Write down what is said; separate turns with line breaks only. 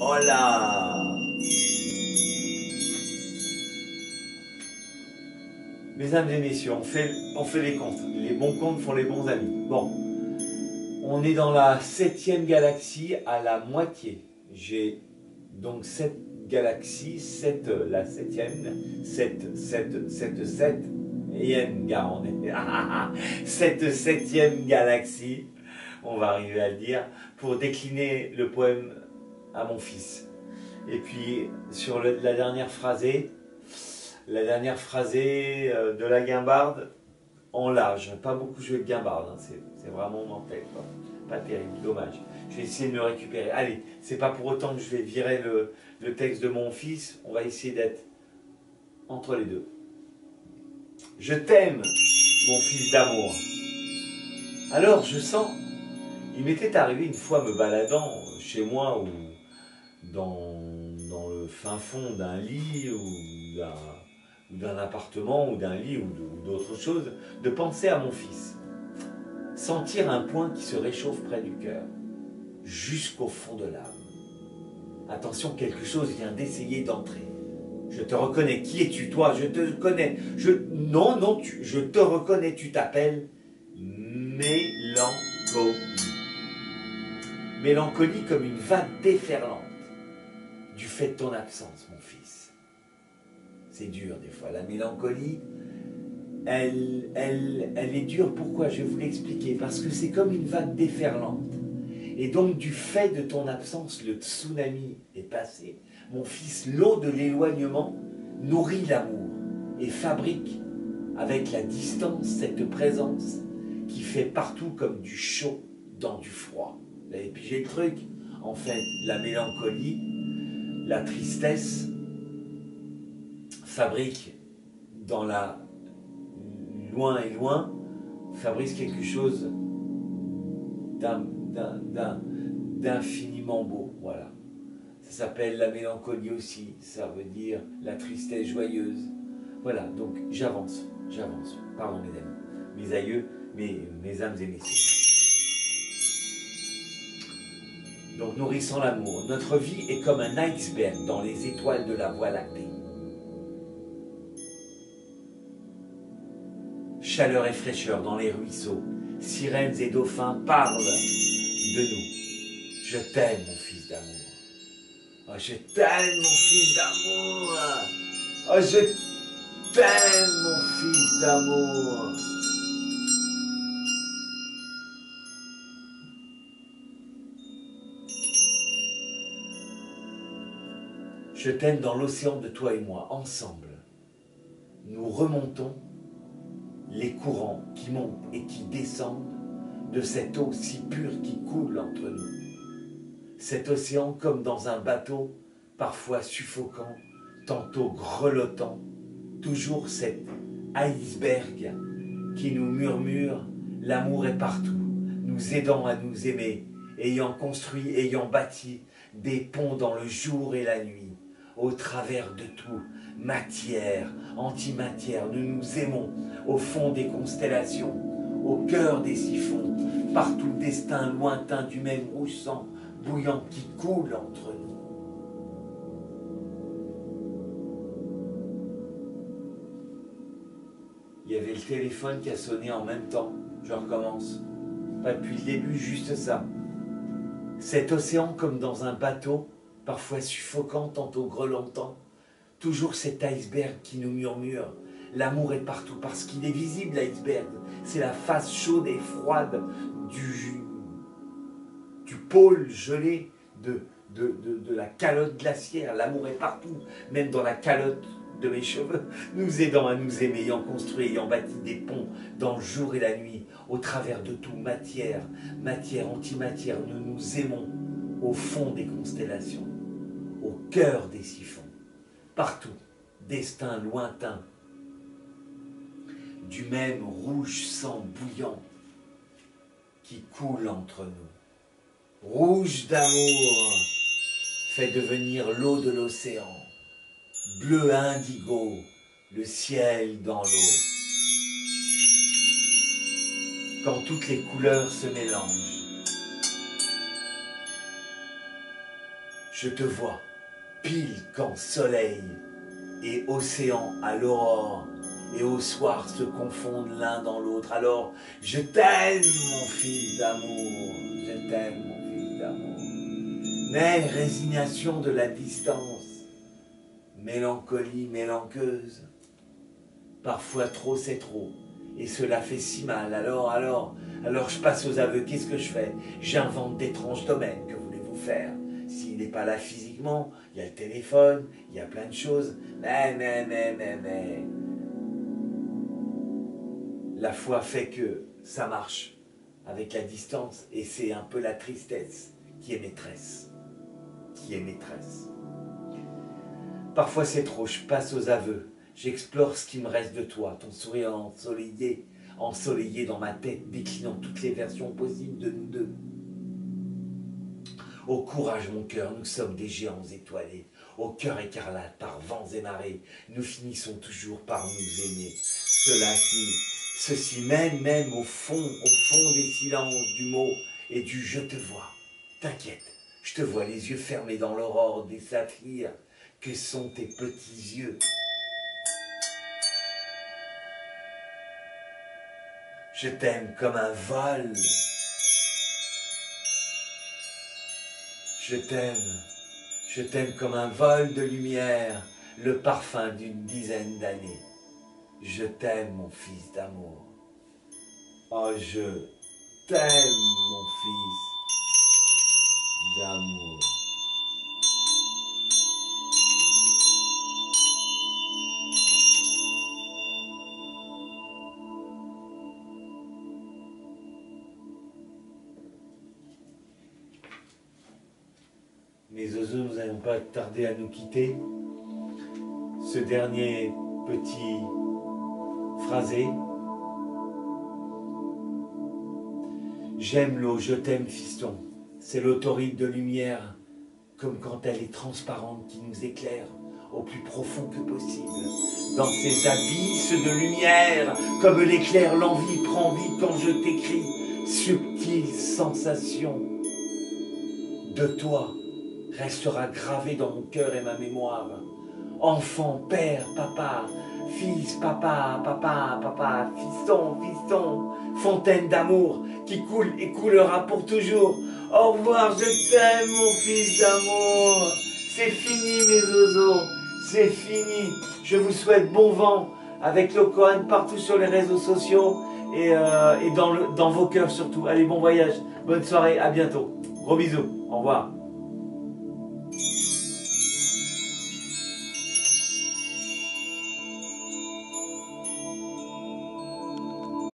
Oh là! Mesdames et messieurs, on fait les comptes. Les bons comptes font les bons amis. Bon, on est dans la 7e galaxie à la moitié. J'ai donc 7 galaxies, 7, la 7e, 7, 7, 7, 7, et on est 7 septième galaxie, on va arriver à le dire, pour décliner le poème à mon fils. Et puis, sur la dernière phrasée, de la guimbarde, en large. Pas beaucoup joué de guimbarde, hein. C'est vraiment mon tête, quoi. Pas terrible, dommage. Je vais essayer de me récupérer. Allez, c'est pas pour autant que je vais virer le texte de mon fils. On va essayer d'être entre les deux. Je t'aime, mon fils d'amour. Alors, je sens... Il m'était arrivé une fois me baladant chez moi ou dans le fin fond d'un lit ou d'un appartement ou d'un lit ou d'autre chose, de penser à mon fils. Sentir un point qui se réchauffe près du cœur, jusqu'au fond de l'âme. Attention, quelque chose vient d'essayer d'entrer. Je te reconnais. Qui es-tu, toi? Je te connais. Non, je te reconnais. Tu t'appelles mélancolie. Mélancolie comme une vague déferlante du fait de ton absence, mon fils. C'est dur des fois. La mélancolie, elle est dure. Pourquoi? Je vais vous l'expliquer. Parce que c'est comme une vague déferlante. Et donc, du fait de ton absence, le tsunami est passé. Mon fils, l'eau de l'éloignement nourrit l'amour et fabrique, avec la distance, cette présence qui fait partout comme du chaud dans du froid. Vous avez pigé le truc? En fait, la mélancolie, la tristesse fabrique dans la loin et loin, fabrique quelque chose d'infiniment beau, voilà. Ça s'appelle la mélancolie aussi, ça veut dire la tristesse joyeuse. Voilà, donc j'avance. Pardon mesdames, mes aïeux, mes âmes et messieurs. Donc nourrissant l'amour, notre vie est comme un iceberg dans les étoiles de la Voie lactée. Chaleur et fraîcheur dans les ruisseaux, sirènes et dauphins parlent de nous. Je t'aime, mon fils d'amour. Oh, je t'aime, mon fils d'amour. Oh, je t'aime, mon fils d'amour. Je t'aime dans l'océan de toi et moi, ensemble. Nous remontons les courants qui montent et qui descendent de cette eau si pure qui coule entre nous. Cet océan comme dans un bateau, parfois suffocant, tantôt grelottant, toujours cet iceberg qui nous murmure « L'amour est partout », nous aidant à nous aimer, ayant construit, ayant bâti des ponts dans le jour et la nuit, au travers de tout, matière, antimatière, nous nous aimons au fond des constellations, au cœur des siphons, partout destin lointain du même rouge sang bouillant qui coule entre nous. Il y avait le téléphone qui a sonné en même temps. Je recommence. Pas depuis le début, juste ça. Cet océan comme dans un bateau, parfois suffocant, tantôt grelotant. Toujours cet iceberg qui nous murmure. L'amour est partout parce qu'il est visible, l'iceberg. C'est la face chaude et froide du pôle gelé de la calotte glaciaire. L'amour est partout, même dans la calotte de mes cheveux, nous aidant à nous aimer, ayant construit, ayant bâti des ponts dans le jour et la nuit, au travers de tout, matière, antimatière, nous nous aimons au fond des constellations, au cœur des siphons, partout, destin lointain, du même rouge sang bouillant qui coule entre nous. Rouge d'amour fait devenir l'eau de l'océan, bleu indigo, le ciel dans l'eau. Quand toutes les couleurs se mélangent, Je te vois, pile quand soleil et océan à l'aurore et au soir se confondent l'un dans l'autre. Alors, je t'aime, mon fils d'amour, je t'aime, mon fils d'amour. Mais résignation de la distance, mélancolie mélanqueuse, parfois trop c'est trop, et cela fait si mal. Alors je passe aux aveux, qu'est-ce que je fais? J'invente d'étranges domaines, que voulez-vous faire? S'il n'est pas là physiquement, il y a le téléphone, il y a plein de choses, mais... La foi fait que ça marche avec la distance, et c'est un peu la tristesse qui est maîtresse. Parfois c'est trop, je passe aux aveux, j'explore ce qui me reste de toi, ton sourire ensoleillé dans ma tête, déclinant toutes les versions possibles de nous deux. Au courage mon cœur, nous sommes des géants étoilés, au cœur écarlate par vents et marées, nous finissons toujours par nous aimer. Ceci même au fond des silences du mot et du je te vois. T'inquiète, je te vois les yeux fermés dans l'aurore des saphirs, que sont tes petits yeux. Je t'aime comme un vol. Je t'aime comme un vol de lumière, le parfum d'une dizaine d'années. Je t'aime, mon fils d'amour. Oh, je t'aime, mon fils d'amour. Mes oiseaux, nous n'allons pas tarder à nous quitter. Ce dernier petit phrasé. J'aime l'eau, je t'aime, fiston. C'est l'autorite de lumière, comme quand elle est transparente, qui nous éclaire au plus profond que possible. Dans ces abysses de lumière, comme l'éclair, l'envie prend vie quand je t'écris. Subtile sensation de toi restera gravée dans mon cœur et ma mémoire. Enfant, père, papa, fils, papa, fiston, fontaine d'amour qui coule et coulera pour toujours. Au revoir, je t'aime, mon fils d'amour. C'est fini, mes oiseaux, c'est fini. Je vous souhaite bon vent avec Locohan partout sur les réseaux sociaux et dans vos cœurs surtout. Allez, bon voyage, bonne soirée, à bientôt. Gros bisous, au revoir.